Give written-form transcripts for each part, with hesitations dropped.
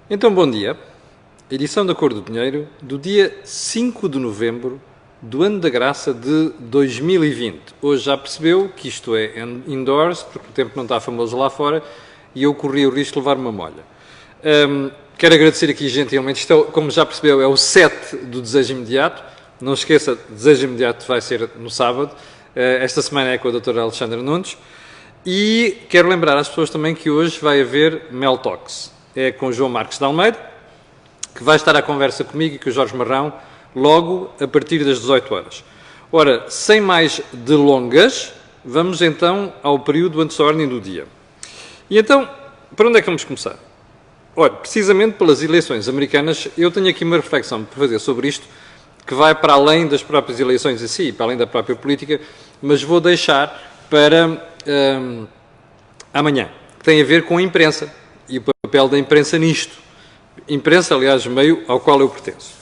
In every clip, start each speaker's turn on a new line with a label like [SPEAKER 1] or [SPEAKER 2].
[SPEAKER 1] Então, bom dia. Edição da Cor do Dinheiro do dia 5 de novembro do ano da graça de 2020. Hoje já percebeu que isto é indoors, porque o tempo não está famoso lá fora e eu corri o risco de levar uma molha. Quero agradecer aqui gentilmente, isto é, como já percebeu, é o 7 do Desejo Imediato. Não esqueça, Desejo Imediato vai ser no sábado. Esta semana é com a doutora Alexandra Nunes. E quero lembrar às pessoas também que hoje vai haver Mel Talks. É com o João Marques de Almeida, que vai estar à conversa comigo e com o Jorge Marrão, logo a partir das 18 horas. Ora, sem mais delongas, vamos então ao período antes da ordem do dia. E então, para onde é que vamos começar? Olha, precisamente pelas eleições americanas, eu tenho aqui uma reflexão para fazer sobre isto, que vai para além das próprias eleições em si, para além da própria política, mas vou deixar para amanhã, que tem a ver com a imprensa e o papel da imprensa nisto. Imprensa, aliás, meio ao qual eu pertenço.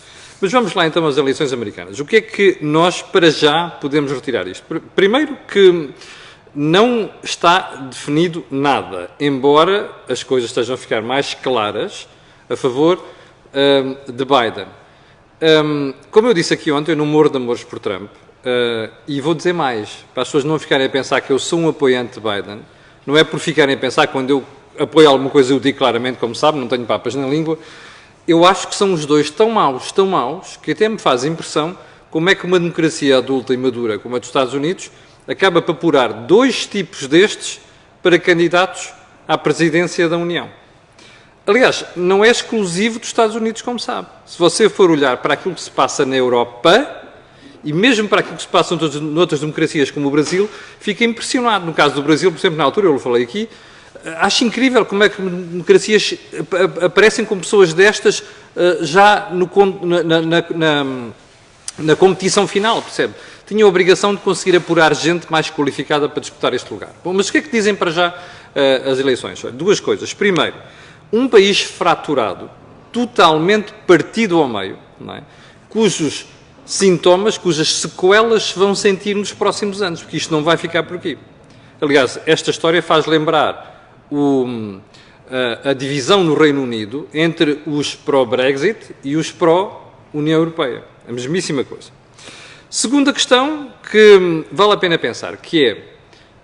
[SPEAKER 1] Mas vamos lá então às eleições americanas. O que é que nós, para já, podemos retirar isto? Primeiro que não está definido nada, embora as coisas estejam a ficar mais claras a favor de Biden. Como eu disse aqui ontem, eu não morro de amores por Trump. E vou dizer mais, para as pessoas não ficarem a pensar que eu sou um apoiante de Biden, não é por ficarem a pensar que quando eu apoio alguma coisa eu digo claramente, como sabe, não tenho papas na língua. Eu acho que são os dois tão maus, que até me faz impressão como é que uma democracia adulta e madura como a dos Estados Unidos acaba por apurar dois tipos destes para candidatos à presidência da União. Aliás, não é exclusivo dos Estados Unidos, como sabe. Se você for olhar para aquilo que se passa na Europa e mesmo para aquilo que se passa noutras democracias como o Brasil, fica impressionado. No caso do Brasil, por exemplo, na altura, eu falei aqui, acho incrível como é que democracias aparecem com pessoas destas já na competição final, percebe? Tinha a obrigação de conseguir apurar gente mais qualificada para disputar este lugar. Bom, mas o que é que dizem para já as eleições? Duas coisas. Primeiro, um país fraturado, totalmente partido ao meio, não é? Cujos sintomas, cujas sequelas se vão sentir nos próximos anos, porque isto não vai ficar por aqui. Aliás, esta história faz lembrar a divisão no Reino Unido entre os pró-Brexit e os pró-União Europeia. A mesmíssima coisa. Segunda questão que vale a pena pensar, que é,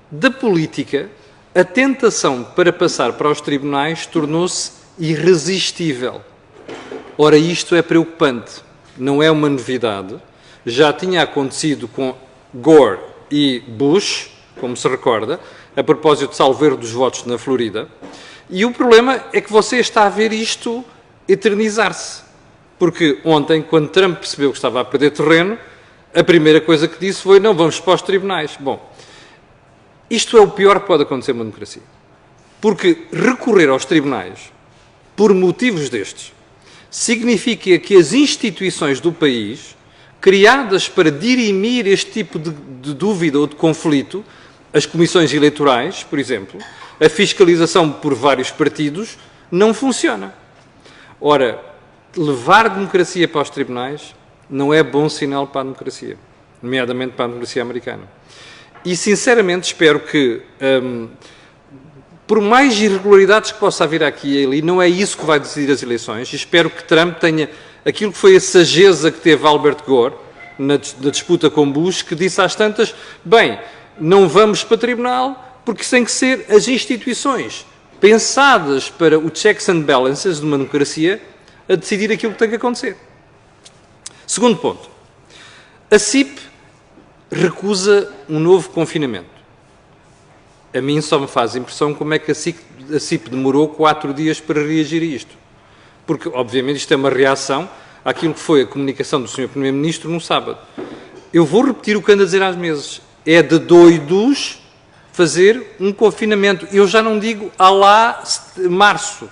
[SPEAKER 1] da política, a tentação para passar para os tribunais tornou-se irresistível. Ora, isto é preocupante. Não é uma novidade. Já tinha acontecido com Gore e Bush, como se recorda, a propósito de salvo erro dos votos na Florida. E o problema é que você está a ver isto eternizar-se. Porque ontem, quando Trump percebeu que estava a perder terreno, a primeira coisa que disse foi: não, vamos para os tribunais. Bom, isto é o pior que pode acontecer numa democracia. Porque recorrer aos tribunais, por motivos destes, significa que as instituições do país, criadas para dirimir este tipo de dúvida ou de conflito, as comissões eleitorais, por exemplo, a fiscalização por vários partidos, não funciona. Ora, levar a democracia para os tribunais não é bom sinal para a democracia, nomeadamente para a democracia americana. E, sinceramente, espero que, por mais irregularidades que possa haver aqui e ali, não é isso que vai decidir as eleições. E espero que Trump tenha aquilo que foi a sageza que teve Albert Gore na disputa com Bush, que disse às tantas: bem, não vamos para tribunal, porque tem que ser as instituições pensadas para o checks and balances de uma democracia a decidir aquilo que tem que acontecer. Segundo ponto. A CIP recusa um novo confinamento. A mim só me faz impressão como é que a CIP demorou 4 dias para reagir a isto. Porque, obviamente, isto é uma reação àquilo que foi a comunicação do Sr. Primeiro-Ministro no sábado. Eu vou repetir o que ando a dizer às mesas. É de doidos fazer um confinamento. Eu já não digo à lá março.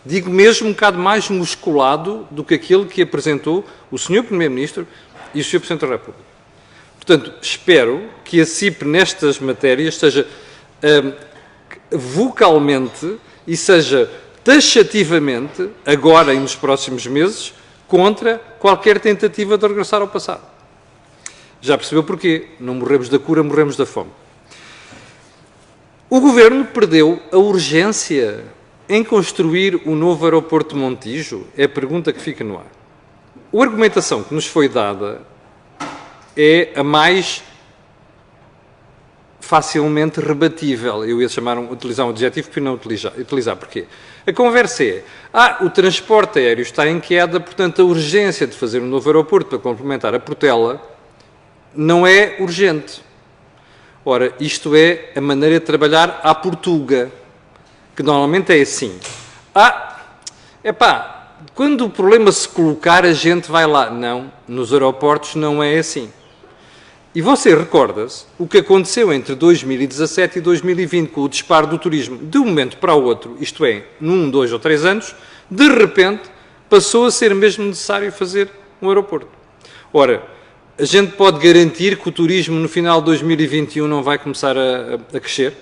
[SPEAKER 1] Digo mesmo um bocado mais musculado do que aquele que apresentou o Sr. Primeiro-Ministro e o Sr. Presidente da República. Portanto, espero que a CIP nestas matérias seja vocalmente e seja taxativamente, agora e nos próximos meses, contra qualquer tentativa de regressar ao passado. Já percebeu porquê? Não morremos da cura, morremos da fome. O Governo perdeu a urgência em construir o novo aeroporto de Montijo? É a pergunta que fica no ar. A argumentação que nos foi dada é a mais facilmente rebatível. Eu ia utilizar um adjetivo para não utilizar. Porquê? A conversa é, o transporte aéreo está em queda, portanto a urgência de fazer um novo aeroporto para complementar a Portela não é urgente. Ora, isto é a maneira de trabalhar à Portuga, que normalmente é assim. Quando o problema se colocar, a gente vai lá. Não, nos aeroportos não é assim. E você recorda-se o que aconteceu entre 2017 e 2020 com o disparo do turismo. De um momento para o outro, isto é, num, 2 ou 3 anos, de repente passou a ser mesmo necessário fazer um aeroporto. Ora, a gente pode garantir que o turismo no final de 2021 não vai começar a crescer?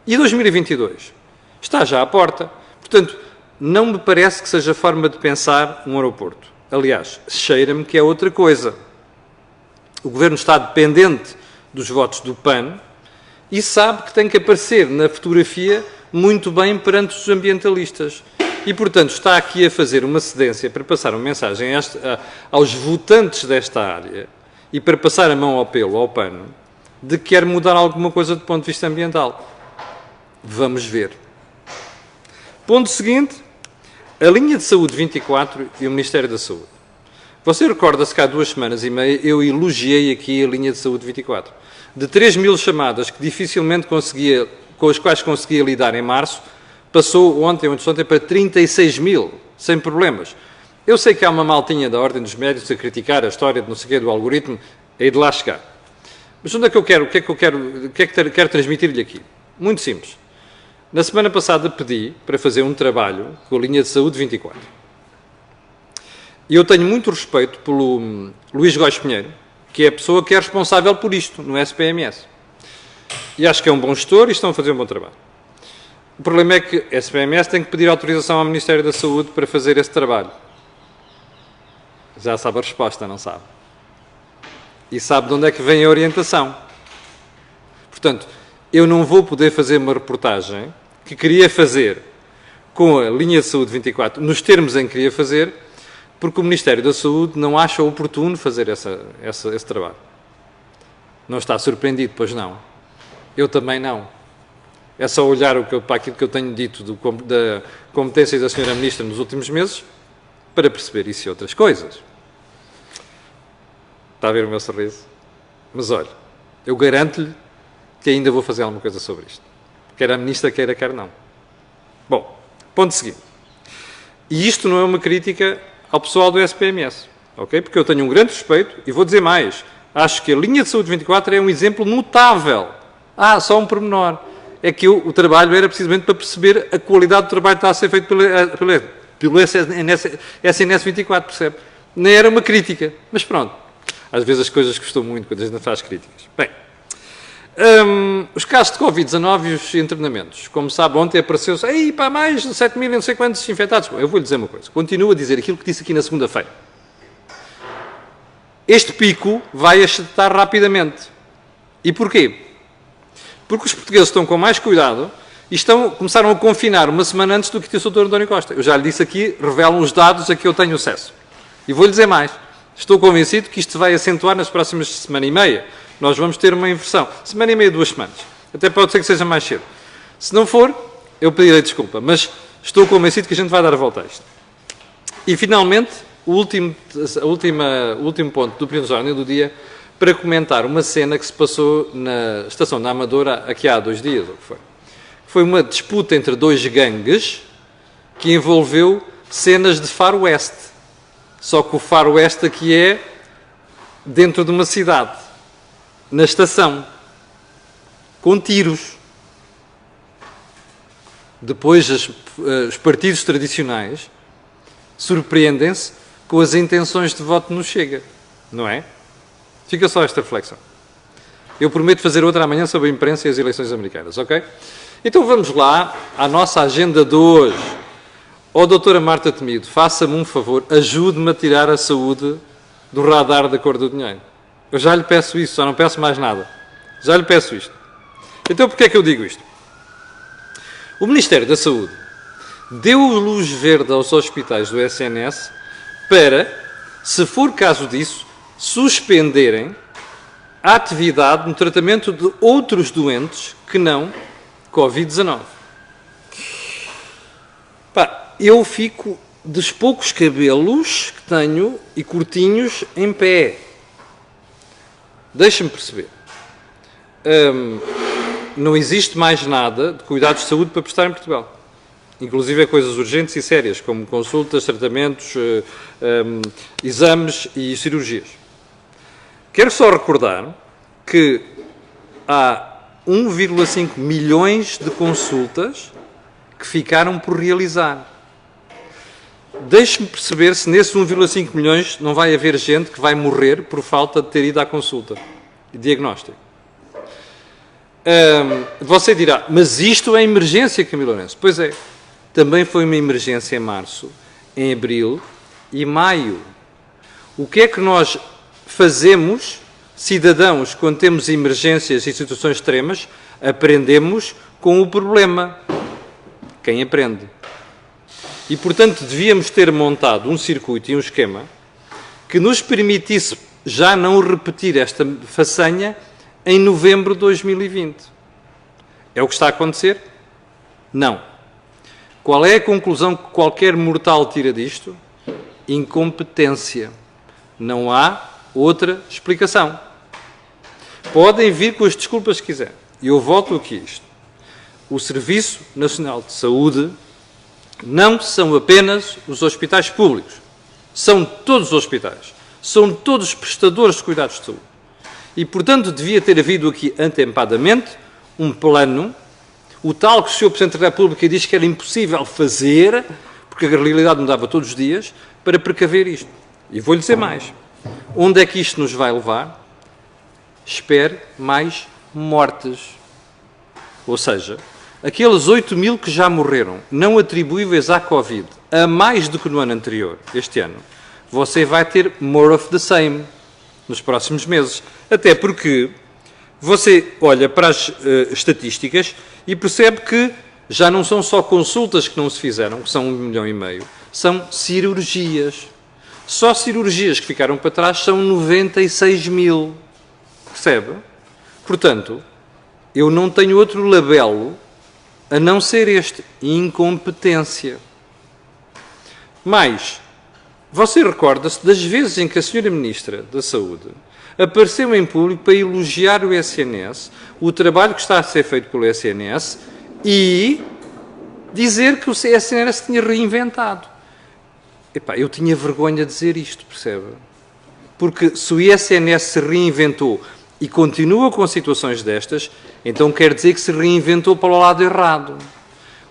[SPEAKER 1] E 2022? Está já à porta. Portanto, não me parece que seja forma de pensar um aeroporto. Aliás, cheira-me que é outra coisa. O Governo está dependente dos votos do PAN e sabe que tem que aparecer na fotografia muito bem perante os ambientalistas. E, portanto, está aqui a fazer uma cedência para passar uma mensagem aos votantes desta área e para passar a mão ao pelo ao PAN de que quer mudar alguma coisa do ponto de vista ambiental. Vamos ver. Ponto seguinte, a linha de saúde 24 e o Ministério da Saúde. Você recorda-se que há 2 semanas e meia eu elogiei aqui a linha de saúde 24. De 3.000 chamadas que dificilmente com as quais conseguia lidar em março, passou ontem para 36.000, sem problemas. Eu sei que há uma maltinha da ordem dos médicos a criticar a história de não sei o quê do algoritmo, e de lá chegar. Mas onde é que eu quero, o que é que quero transmitir-lhe aqui? Muito simples. Na semana passada pedi para fazer um trabalho com a linha de saúde 24. E eu tenho muito respeito pelo Luís Góes Pinheiro, que é a pessoa que é responsável por isto, no SPMS. E acho que é um bom gestor e estão a fazer um bom trabalho. O problema é que a SPMS tem que pedir autorização ao Ministério da Saúde para fazer esse trabalho. Já sabe a resposta, não sabe? E sabe de onde é que vem a orientação. Portanto, eu não vou poder fazer uma reportagem que queria fazer com a linha de saúde 24, nos termos em que queria fazer, porque o Ministério da Saúde não acha oportuno fazer esse trabalho. Não está surpreendido, pois não. Eu também não. É só olhar para aquilo que eu tenho dito da competência da Sra. Ministra nos últimos meses para perceber isso e outras coisas. Está a ver o meu sorriso? Mas olha, eu garanto-lhe que ainda vou fazer alguma coisa sobre isto. Quer a Ministra queira, quer não. Bom, ponto seguinte. E isto não é uma crítica ao pessoal do SPMS, ok? Porque eu tenho um grande respeito e vou dizer mais. Acho que a linha de saúde 24 é um exemplo notável. Só um pormenor. É que o trabalho era precisamente para perceber a qualidade do trabalho que está a ser feito pelo SNS 24, percebe? Nem era uma crítica. Mas pronto. Às vezes as coisas custam muito quando a gente faz críticas. Bem, os casos de Covid-19 e os internamentos. Como sabe, ontem apareceu-se mais de 7.000 e não sei quantos infectados. Bom, eu vou-lhe dizer uma coisa. Continuo a dizer aquilo que disse aqui na segunda-feira. Este pico vai achatar rapidamente. E porquê? Porque os portugueses estão com mais cuidado e começaram a confinar uma semana antes do que disse o Dr. António Costa. Eu já lhe disse aqui, revelam os dados a que eu tenho acesso. E vou-lhe dizer mais. Estou convencido que isto vai acentuar nas próximas semana e meia. Nós vamos ter uma inversão. Semana e meia, 2 semanas. Até pode ser que seja mais cedo. Se não for, eu pedirei desculpa. Mas estou convencido que a gente vai dar a volta a isto. E, finalmente, o último ponto do Período de Ordem do Dia para comentar uma cena que se passou na Estação da Amadora aqui há 2 dias. Ou que foi. Foi uma disputa entre 2 gangues que envolveu cenas de faroeste. Só que o faroeste aqui é dentro de uma cidade, na estação, com tiros. Depois os partidos tradicionais surpreendem-se com as intenções de voto no Chega, não é? Fica só esta reflexão. Eu prometo fazer outra amanhã sobre a imprensa e as eleições americanas, ok? Então vamos lá à nossa agenda de hoje. Doutora Marta Temido, faça-me um favor, ajude-me a tirar a saúde do radar da cor do dinheiro. Eu já lhe peço isso, só não peço mais nada. Já lhe peço isto. Então, porquê é que eu digo isto? O Ministério da Saúde deu luz verde aos hospitais do SNS para, se for caso disso, suspenderem a atividade no tratamento de outros doentes que não Covid-19. Eu fico dos poucos cabelos que tenho e curtinhos em pé. Deixa-me perceber. Não existe mais nada de cuidados de saúde para prestar em Portugal. Inclusive coisas urgentes e sérias, como consultas, tratamentos, exames e cirurgias. Quero só recordar que há 1,5 milhões de consultas que ficaram por realizar. Deixe-me perceber se nesses 1,5 milhões não vai haver gente que vai morrer por falta de ter ido à consulta e diagnóstico. Você dirá, mas isto é emergência, Camilo Lourenço. Pois é, também foi uma emergência em março, em abril e maio. O que é que nós fazemos, cidadãos, quando temos emergências e situações extremas? Aprendemos com o problema. Quem aprende? E, portanto, devíamos ter montado um circuito e um esquema que nos permitisse já não repetir esta façanha em novembro de 2020. É o que está a acontecer? Não. Qual é a conclusão que qualquer mortal tira disto? Incompetência. Não há outra explicação. Podem vir com as desculpas que quiserem. E eu volto aqui a isto. O Serviço Nacional de Saúde não são apenas os hospitais públicos. São todos os hospitais. São todos os prestadores de cuidados de saúde. E, portanto, devia ter havido aqui, atempadamente, um plano, o tal que o Sr. Presidente da República diz que era impossível fazer, porque a realidade mudava todos os dias, para precaver isto. E vou-lhe dizer mais. Onde é que isto nos vai levar? Espere mais mortes. Ou seja, aqueles 8 mil que já morreram, não atribuíveis à Covid, a mais do que no ano anterior, este ano, você vai ter more of the same nos próximos meses. Até porque você olha para as estatísticas e percebe que já não são só consultas que não se fizeram, que são 1,5 milhão, são cirurgias. Só cirurgias que ficaram para trás são 96 mil. Percebe? Portanto, eu não tenho outro labelo a não ser este, incompetência. Mas, você recorda-se das vezes em que a Sra. Ministra da Saúde apareceu em público para elogiar o SNS, o trabalho que está a ser feito pelo SNS e dizer que o SNS tinha reinventado. Eu tinha vergonha de dizer isto, percebe? Porque se o SNS se reinventou e continua com situações destas, então quer dizer que se reinventou para o lado errado.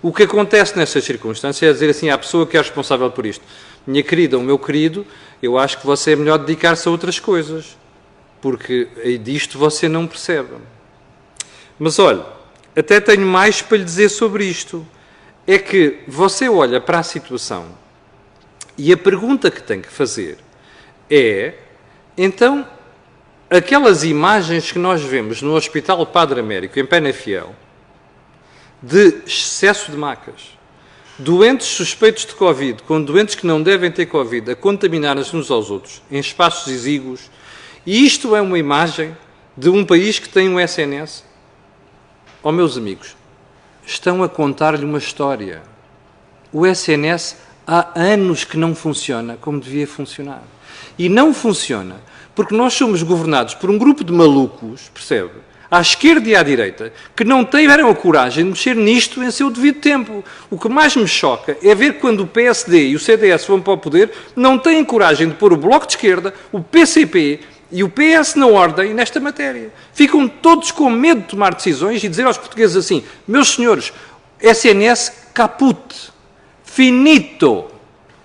[SPEAKER 1] O que acontece nestas circunstâncias é dizer assim à pessoa que é responsável por isto: minha querida, o meu querido, eu acho que você é melhor dedicar-se a outras coisas, porque disto você não percebe. Mas olha, até tenho mais para lhe dizer sobre isto. É que você olha para a situação e a pergunta que tem que fazer é, então, aquelas imagens que nós vemos no Hospital Padre Américo, em Penafiel, de excesso de macas, doentes suspeitos de Covid, com doentes que não devem ter Covid, a contaminarem-se uns aos outros, em espaços exíguos, e isto é uma imagem de um país que tem um SNS? Oh, meus amigos, estão a contar-lhe uma história. O SNS há anos que não funciona como devia funcionar. E não funciona porque nós somos governados por um grupo de malucos, percebe? À esquerda e à direita, que não tiveram a coragem de mexer nisto em seu devido tempo. O que mais me choca é ver que quando o PSD e o CDS vão para o poder, não têm coragem de pôr o Bloco de Esquerda, o PCP e o PS na ordem nesta matéria. Ficam todos com medo de tomar decisões e dizer aos portugueses assim: meus senhores, SNS caput, finito,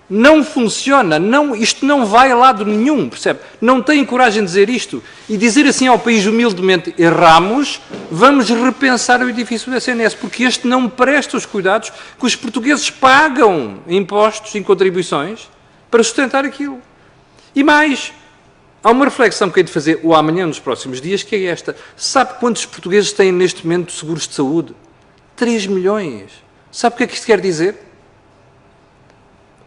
[SPEAKER 1] não funciona, não, isto não vai a lado nenhum, percebe? Não têm coragem de dizer isto e dizer assim ao país humildemente: erramos, vamos repensar o edifício do SNS, porque este não presta os cuidados que os portugueses pagam impostos e contribuições para sustentar aquilo. E mais, há uma reflexão que hei de fazer ou amanhã, nos próximos dias, que é esta: sabe quantos portugueses têm neste momento seguros de saúde? 3 milhões. Sabe o que é que isto quer dizer?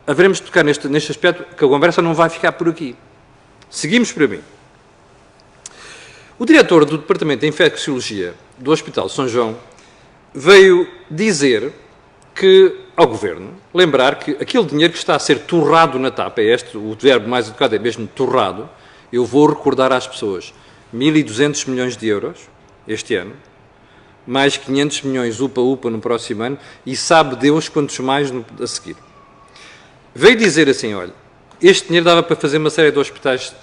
[SPEAKER 1] haveremos de tocar neste aspecto, que a conversa não vai ficar por aqui. Seguimos para mim. O diretor do Departamento de Infecciologia do Hospital São João veio dizer ao Governo, lembrar que aquele dinheiro que está a ser torrado na TAP, o verbo mais educado é mesmo torrado, eu vou recordar às pessoas, 1.200 milhões de euros este ano, mais 500 milhões UPA no próximo ano, e sabe Deus quantos mais a seguir. Veio dizer assim, olha, este dinheiro dava para fazer uma série de hospitais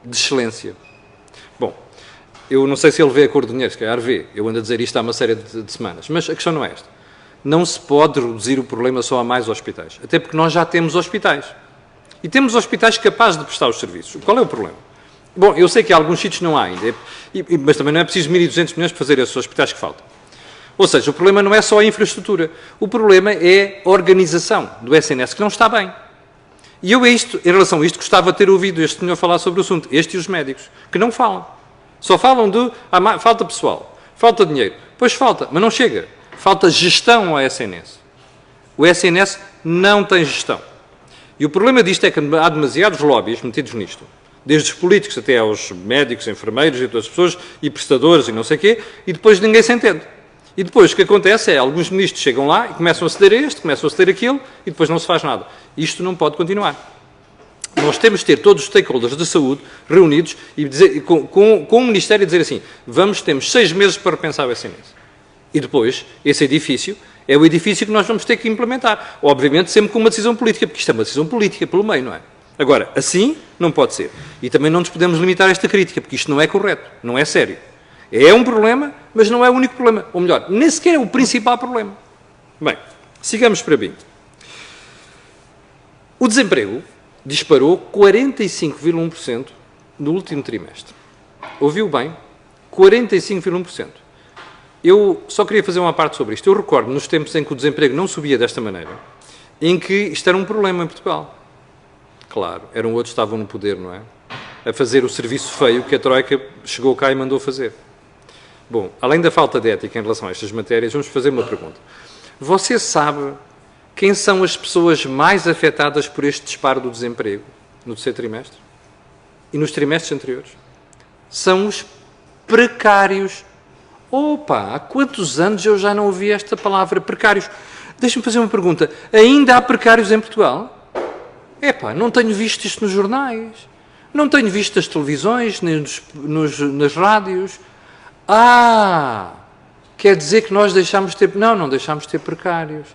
[SPEAKER 1] de excelência. Bom, eu não sei se ele vê a cor do dinheiro, se calhar vê, eu ando a dizer isto há uma série de semanas, mas a questão não é esta. Não se pode reduzir o problema só a mais hospitais, até porque nós já temos hospitais. E temos hospitais capazes de prestar os serviços. Qual é o problema? Bom, eu sei que em alguns sítios não há ainda, mas também não é preciso 1.200 milhões para fazer esses hospitais que faltam. Ou seja, o problema não é só a infraestrutura, o problema é a organização do SNS, que não está bem. E eu, em relação a isto, gostava de ter ouvido este senhor falar sobre o assunto, este e os médicos, que não falam. Só falam de falta pessoal, falta dinheiro. Pois falta, mas não chega. Falta gestão ao SNS. O SNS não tem gestão. E o problema disto é que há demasiados lobbies metidos nisto. Desde os políticos até aos médicos, enfermeiros e todas as pessoas, e prestadores e não sei o quê, e depois ninguém se entende. E depois o que acontece é, alguns ministros chegam lá e começam a ceder a este, começam a ceder aquilo, e depois não se faz nada. Isto não pode continuar. Nós temos de ter todos os stakeholders da saúde reunidos e dizer, com o Ministério dizer assim, temos 6 meses para repensar o SNS. E depois, esse edifício é o edifício que nós vamos ter que implementar. Obviamente, sempre com uma decisão política, porque isto é uma decisão política pelo meio, não é? Agora, assim não pode ser. E também não nos podemos limitar a esta crítica, porque isto não é correto, não é sério. É um problema, mas não é o único problema. Ou melhor, nem sequer é o principal problema. Bem, sigamos para mim. O desemprego disparou 45,1% no último trimestre. Ouviu bem? 45,1%. Eu só queria fazer uma parte sobre isto. Eu recordo, nos tempos em que o desemprego não subia desta maneira, em que isto era um problema em Portugal. Claro, eram outros que estavam no poder, não é? A fazer o serviço feio que a Troika chegou cá e mandou fazer. Bom, além da falta de ética em relação a estas matérias, vamos fazer uma pergunta. Você sabe quem são as pessoas mais afetadas por este disparo do desemprego no terceiro trimestre? E nos trimestres anteriores? São os precários. Opa, há quantos anos eu já não ouvi esta palavra, precários? Deixa-me fazer uma pergunta. Ainda há precários em Portugal? Epá, não tenho visto isto nos jornais. Não tenho visto nas televisões, nem nas rádios. Quer dizer que nós deixámos de ter... Não deixámos de ter precários.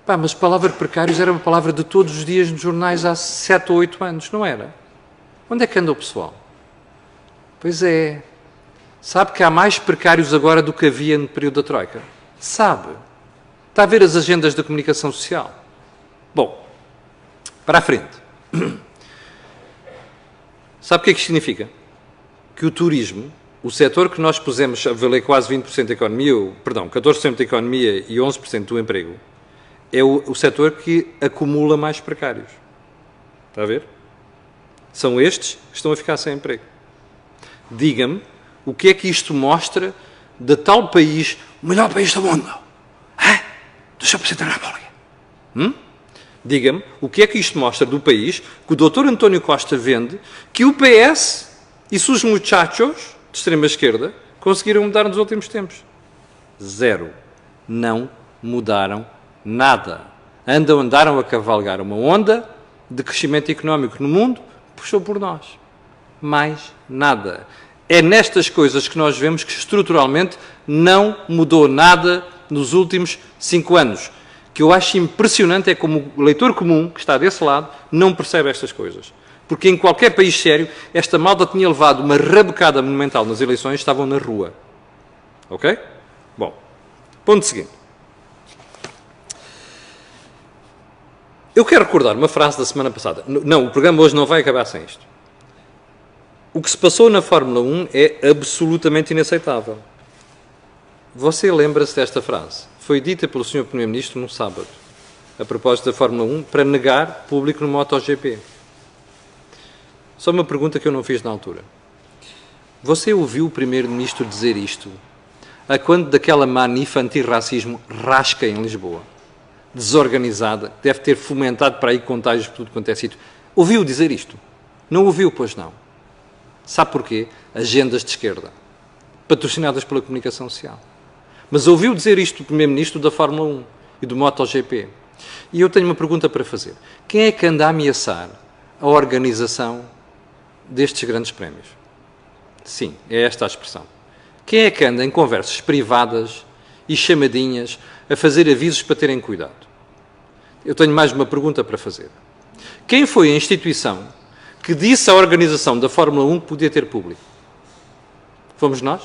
[SPEAKER 1] Pá, mas a palavra precários era uma palavra de todos os dias nos jornais há 7 ou 8 anos, não era? Onde é que anda o pessoal? Pois é. Sabe que há mais precários agora do que havia no período da Troika? Sabe. Está a ver as agendas da comunicação social? Bom, para a frente. Sabe o que é que isto significa? Que o turismo, o setor que nós pusemos a valer quase 20% da economia, 14% da economia e 11% do emprego, é o setor que acumula mais precários. Está a ver? São estes que estão a ficar sem emprego. Diga-me o que é que isto mostra de tal país, o melhor país do mundo, do Sr. Presidente da República. Diga-me o que é que isto mostra do país que o Dr. António Costa vende, que o PS e seus muchachos de extrema-esquerda conseguiram mudar nos últimos tempos. Zero. Não mudaram nada. Andaram a cavalgar uma onda de crescimento económico no mundo, puxou por nós. Mais nada. É nestas coisas que nós vemos que estruturalmente não mudou nada nos últimos 5 anos. O que eu acho impressionante é como o leitor comum, que está desse lado, não percebe estas coisas. Porque em qualquer país sério, esta malta tinha levado uma rabecada monumental nas eleições, estavam na rua. Ok? Bom, ponto seguinte. Eu quero recordar uma frase da semana passada. Não, o programa hoje não vai acabar sem isto. O que se passou na Fórmula 1 é absolutamente inaceitável. Você lembra-se desta frase? Foi dita pelo Sr. Primeiro-Ministro no sábado, a propósito da Fórmula 1, para negar público no MotoGP. Só uma pergunta que eu não fiz na altura. Você ouviu o Primeiro-Ministro dizer isto a quando daquela manifa antirracismo rasca em Lisboa? desorganizada, que deve ter fomentado para aí contágios por tudo quanto é sítio. Ouviu dizer isto? Não ouviu, pois não. Sabe porquê? Agendas de esquerda, patrocinadas pela comunicação social. Mas ouviu dizer isto o Primeiro-Ministro da Fórmula 1 e do MotoGP. E eu tenho uma pergunta para fazer. Quem é que anda a ameaçar a organização destes grandes prémios? Sim, é esta a expressão. Quem é que anda em conversas privadas e chamadinhas a fazer avisos para terem cuidado? Eu tenho mais uma pergunta para fazer. Quem foi a instituição que disse à organização da Fórmula 1 que podia ter público? Fomos nós?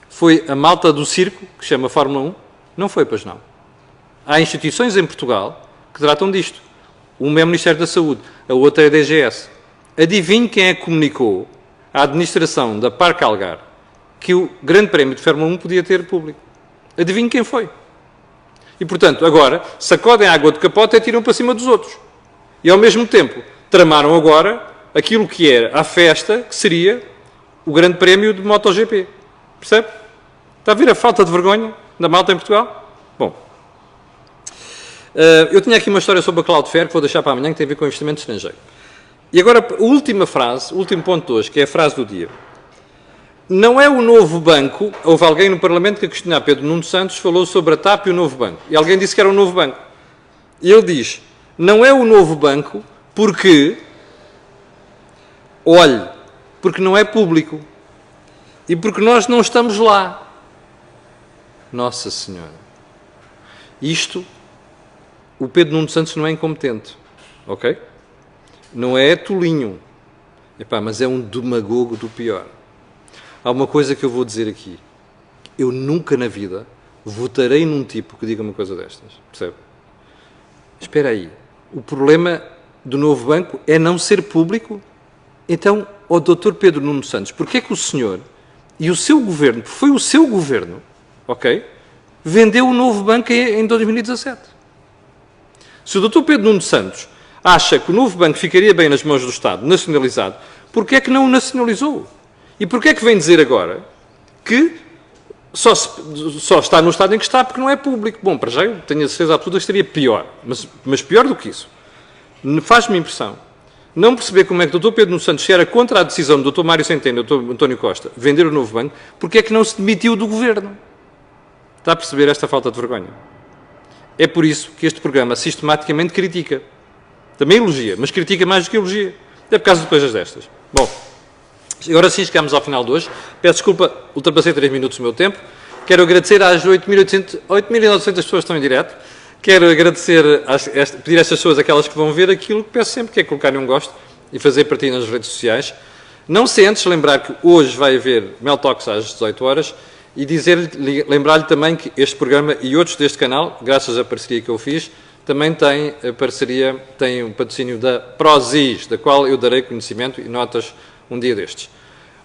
[SPEAKER 1] Foi a malta do circo, que se chama Fórmula 1? Não foi, pois não. Há instituições em Portugal que tratam disto. Uma é o Ministério da Saúde, a outra é a DGS. Adivinhe quem é que comunicou à administração da Parque Algarve que o Grande Prémio de Fórmula 1 podia ter público? Adivinhe quem foi. E, portanto, agora sacodem a água do capote e tiram para cima dos outros. E, ao mesmo tempo, tramaram agora aquilo que era a festa, que seria o Grande Prémio de MotoGP. Percebe? Está a ver a falta de vergonha da malta em Portugal? Bom, eu tinha aqui uma história sobre a Cloudflare que vou deixar para amanhã, que tem a ver com investimento estrangeiro. E agora, a última frase, o último ponto de hoje, que é a frase do dia. Não é o novo banco. Houve alguém no Parlamento que a questionar Pedro Nuno Santos falou sobre a TAP e o novo banco. E alguém disse que era o novo banco. E ele diz, não é o novo banco porque, olhe, porque não é público. E porque nós não estamos lá. Nossa Senhora. Isto, o Pedro Nuno Santos não é incompetente. Ok? Não é tolinho. Epá, mas é um demagogo do pior. Há uma coisa que eu vou dizer aqui. Eu nunca na vida votarei num tipo que diga uma coisa destas. Percebe? Espera aí. O problema do novo banco é não ser público? Então, ó Dr. Pedro Nuno Santos, porquê é que o senhor e o seu governo, foi o seu governo, ok, vendeu o novo banco em 2017? Se o Dr. Pedro Nuno Santos acha que o novo banco ficaria bem nas mãos do Estado, nacionalizado, porquê é que não o nacionalizou? E porquê é que vem dizer agora que só está no estado em que está porque não é público? Bom, para já eu tenho a certeza absoluta que estaria pior, mas pior do que isso. Faz-me impressão não perceber como é que o Dr. Pedro Nuno Santos, se era contra a decisão do Dr. Mário Centeno e do Dr. António Costa vender o novo banco, porque é que não se demitiu do governo? Está a perceber esta falta de vergonha? É por isso que este programa sistematicamente critica. Também elogia, mas critica mais do que elogia. É por causa de coisas destas. Bom, agora sim chegamos ao final de hoje. Peço desculpa, ultrapassei 3 minutos do meu tempo. Quero agradecer às 8.900 pessoas que estão em direto. Quero agradecer, pedir a estas pessoas, aquelas que vão ver, aquilo que peço sempre, que é colocarem um gosto e fazer partilha nas redes sociais. Não sem antes lembrar que hoje vai haver Mel Talks às 18 horas e lembrar-lhe também que este programa e outros deste canal, graças à parceria que eu fiz, também tem um patrocínio da Prozis, da qual eu darei conhecimento e notas um dia destes.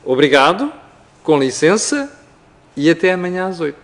[SPEAKER 1] Obrigado, com licença e até amanhã às 8.